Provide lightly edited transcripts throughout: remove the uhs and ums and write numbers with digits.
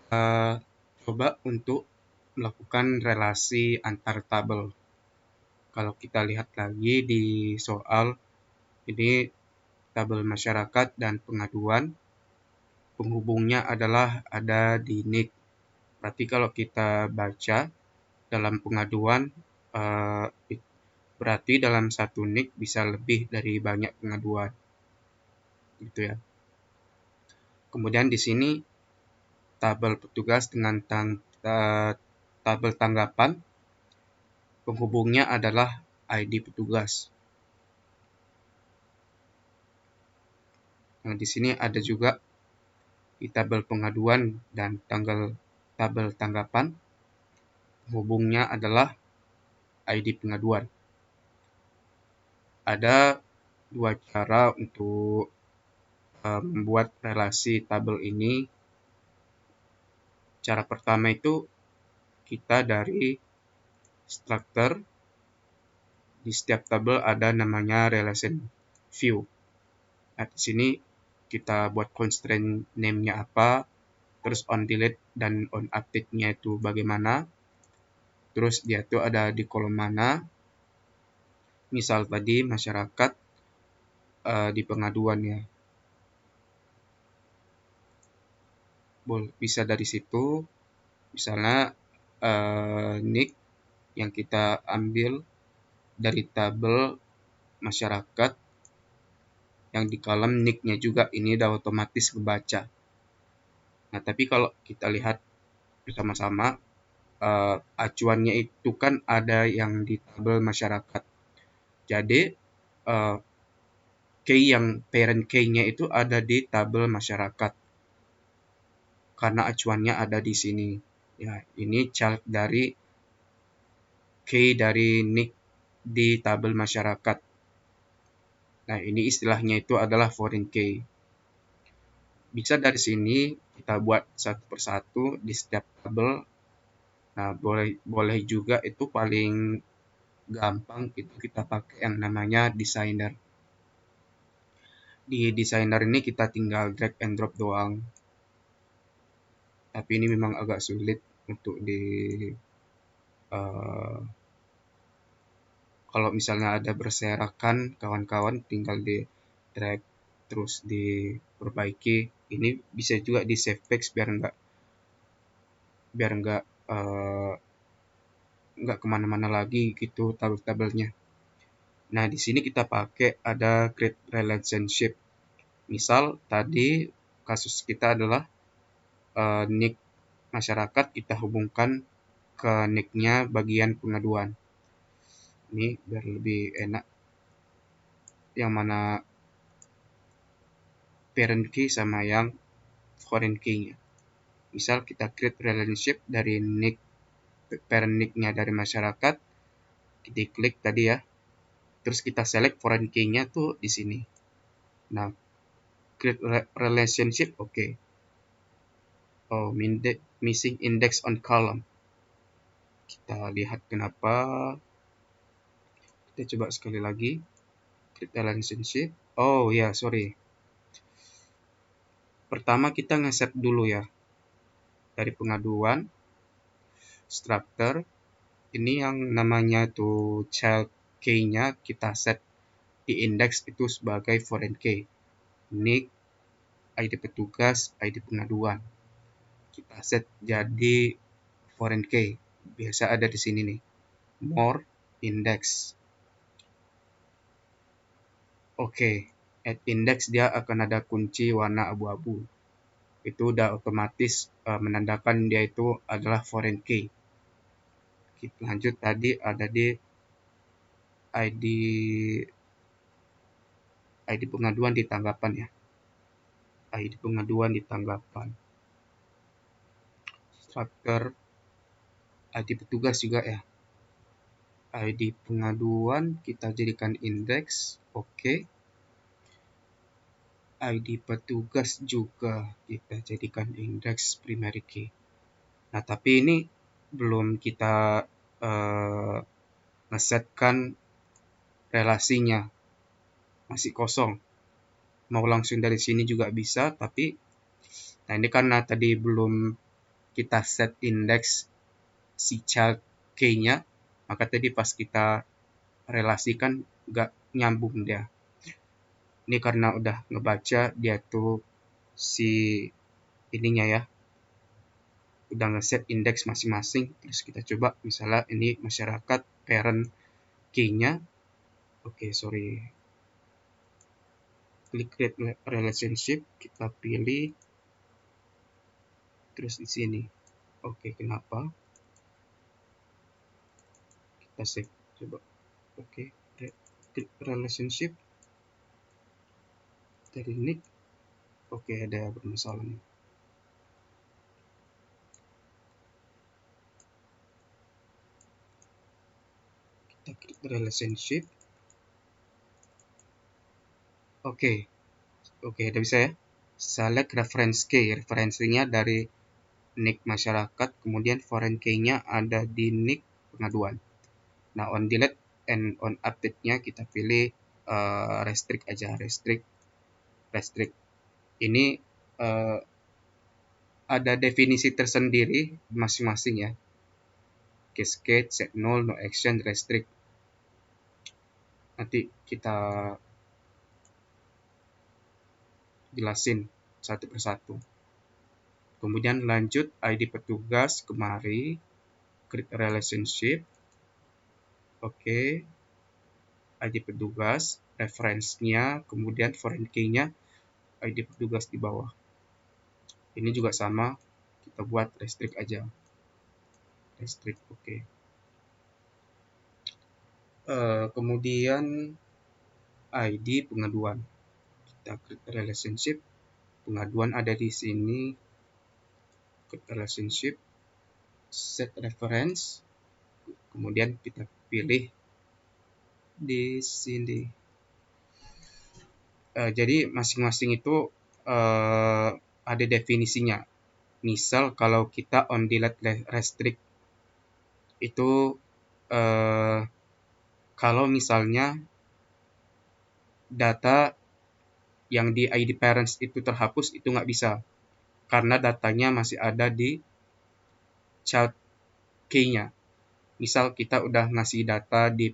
coba untuk melakukan relasi antar tabel. Kalau kita lihat lagi di soal ini, tabel masyarakat dan pengaduan, penghubungnya adalah ada di NIK. Berarti kalau kita baca dalam pengaduan, eh, berarti dalam satu NIK bisa lebih dari banyak pengaduan, gitu ya. Kemudian di sini tabel petugas dengan tabel tanggapan, penghubungnya adalah ID petugas. Nah, di sini ada juga di tabel pengaduan dan tabel tanggapan, penghubungnya adalah ID pengaduan. Ada dua cara untuk membuat relasi tabel ini. Cara pertama itu kita dari structure, di setiap tabel ada namanya relation view. Nah, di sini kita buat constraint name-nya apa, terus on delete dan on update-nya itu bagaimana, terus dia tuh ada di kolom mana. Misal tadi masyarakat di pengaduan ya, bisa dari situ. Misalnya NIK yang kita ambil dari tabel masyarakat, yang di kolom NIK-nya juga ini udah otomatis kebaca. Nah, tapi kalau kita lihat bersama-sama, acuannya itu kan ada yang di tabel masyarakat. Jadi key yang parent key-nya itu ada di tabel masyarakat, karena acuannya ada di sini. Ya, ini child dari key dari NIK di tabel masyarakat. Nah, ini istilahnya itu adalah foreign key. Bisa dari sini kita buat satu persatu di setiap tabel. Nah, boleh juga itu paling gampang itu kita pakai yang namanya designer. Di designer ini kita tinggal drag and drop doang. Tapi ini memang agak sulit untuk kalau misalnya ada berserakan kawan-kawan, tinggal di drag terus diperbaiki. Ini bisa juga di save text biar nggak kemana-mana lagi gitu tabel-tabelnya. Nah, di sini kita pakai ada create relationship. Misal tadi kasus kita adalah NIK masyarakat, kita hubungkan ke NIK-nya bagian pengaduan. Ini biar lebih enak, yang mana parent key sama yang foreign key-nya. Misal kita create relationship dari NIK, parent NIK-nya dari masyarakat, kita klik tadi ya, terus kita select foreign key-nya tuh di sini. Nah, create relationship, oke. Oh, missing index on column. Kita lihat kenapa. Kita coba sekali lagi. Create relationship. Oh ya, sorry. Pertama kita ngeset dulu ya. Dari pengaduan, structure. Ini yang namanya tuh child key-nya kita set di index itu sebagai foreign key. NIK, ID petugas, ID pengaduan. Kita set jadi foreign key. Biasa ada di sini nih. More index. Oke, at index dia akan ada kunci warna abu-abu. Itu udah otomatis menandakan dia itu adalah foreign key. Kita lanjut, tadi ada di ID pengaduan di tanggapan ya. ID pengaduan di tanggapan. Structure ID petugas juga ya. ID pengaduan kita jadikan indeks. Oke. ID petugas juga kita jadikan indeks primary key. Nah, tapi ini belum kita ngesetkan relasinya, masih kosong. Mau langsung dari sini juga bisa, tapi nah ini karena tadi belum kita set index si child key-nya, maka tadi pas kita relasikan nggak nyambung dia. Ini karena udah ngebaca dia tuh si ininya ya, udah ngeset index masing-masing. Terus kita coba misalnya ini masyarakat parent key-nya. Oke, sorry. Klik create relationship, kita pilih terus di sini. Oke, kenapa? Kita save coba. Oke, klik relationship dari nick. Oke, ada bermasalah nih. Kita klik relationship. Oke, udah bisa ya. Select reference key, referensinya dari nick masyarakat, kemudian foreign key-nya ada di nick pengaduan. Nah, on delete and on update-nya kita pilih restrict aja, restrict. Ini ada definisi tersendiri masing-masing ya. Cascade, set null, no action, restrict. Nanti kita jelasin satu persatu. Kemudian lanjut ID petugas, kemari, create relationship. Oke, ID petugas, referensinya, kemudian foreign key-nya, ID petugas di bawah. Ini juga sama, kita buat restrict aja. Restrict, oke. Kemudian ID pengaduan. Kita create relationship, pengaduan ada di sini, create relationship, set reference, kemudian kita pilih di sini. Jadi masing-masing itu ada definisinya. Misal kalau kita on delete restrict itu kalau misalnya data yang di ID parents itu terhapus, itu nggak bisa karena datanya masih ada di child key-nya. Misal kita udah ngasih data di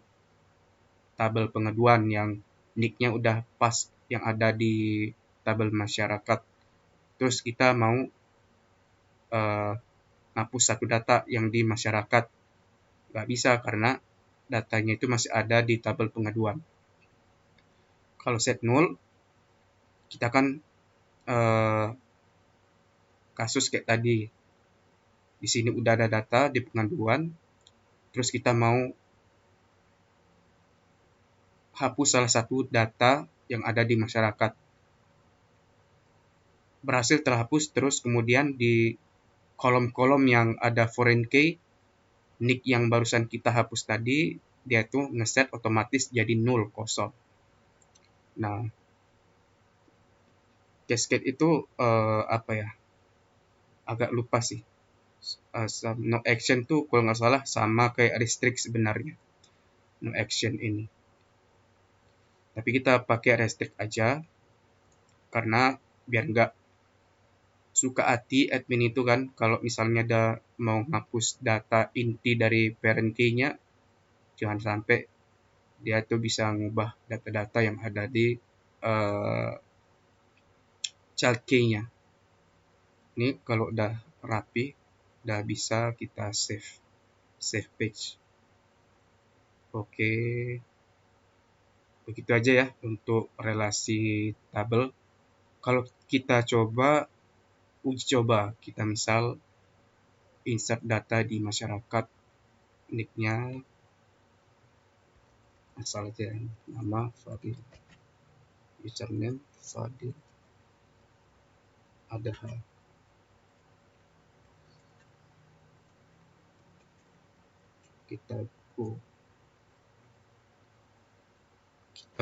tabel pengaduan yang nick-nya udah pas yang ada di tabel masyarakat, terus kita mau hapus satu data yang di masyarakat, nggak bisa karena datanya itu masih ada di tabel pengaduan. Kalau set null, kita kan kasus kayak tadi, di sini udah ada data di pengaduan, terus kita mau hapus salah satu data yang ada di masyarakat. Berhasil terhapus, terus kemudian di kolom-kolom yang ada foreign key, nick yang barusan kita hapus tadi, dia tuh ngeset otomatis jadi 0, kosong. Nah, cascade itu apa ya? Agak lupa sih. No action tuh kalau nggak salah sama kayak restrict sebenarnya. No action ini. Tapi kita pakai restrict aja karena biar nggak suka hati admin itu kan kalau misalnya ada mau ngapus data inti dari parent key-nya, jangan sampai dia tuh bisa ngubah data-data yang ada di child key-nya. Ini kalau udah rapi, udah bisa kita save page. Oke, begitu aja ya untuk relasi tabel. Kalau kita coba uji coba, kita misal insert data di masyarakat, nick-nya asal aja, nama Fadil, username Fadil, ada kita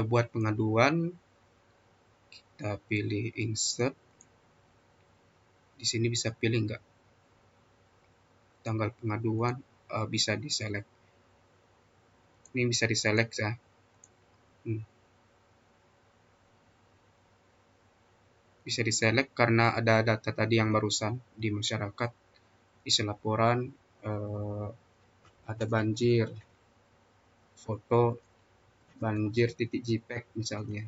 buat pengaduan, kita pilih insert. Di sini bisa pilih nggak tanggal pengaduan, bisa diselect. Ini bisa diselect ya. Bisa diselect karena ada data tadi yang barusan di masyarakat. isi laporan, ada banjir, foto banjir titik JPEG misalnya,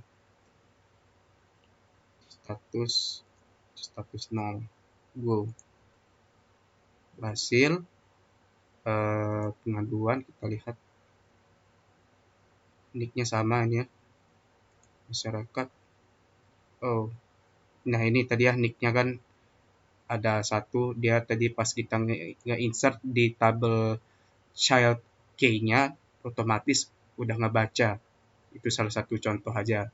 status 0, go. Berhasil. Pengaduan kita lihat nicknya sama ini ya, masyarakat. Oh, nah ini tadi ya nicknya kan ada satu, dia tadi pas kita nge-insert di tabel child key-nya otomatis udah ngebaca. Itu salah satu contoh aja.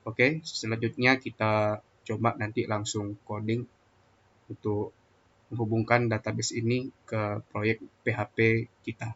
Oke, selanjutnya kita coba nanti langsung coding untuk menghubungkan database ini ke proyek PHP kita.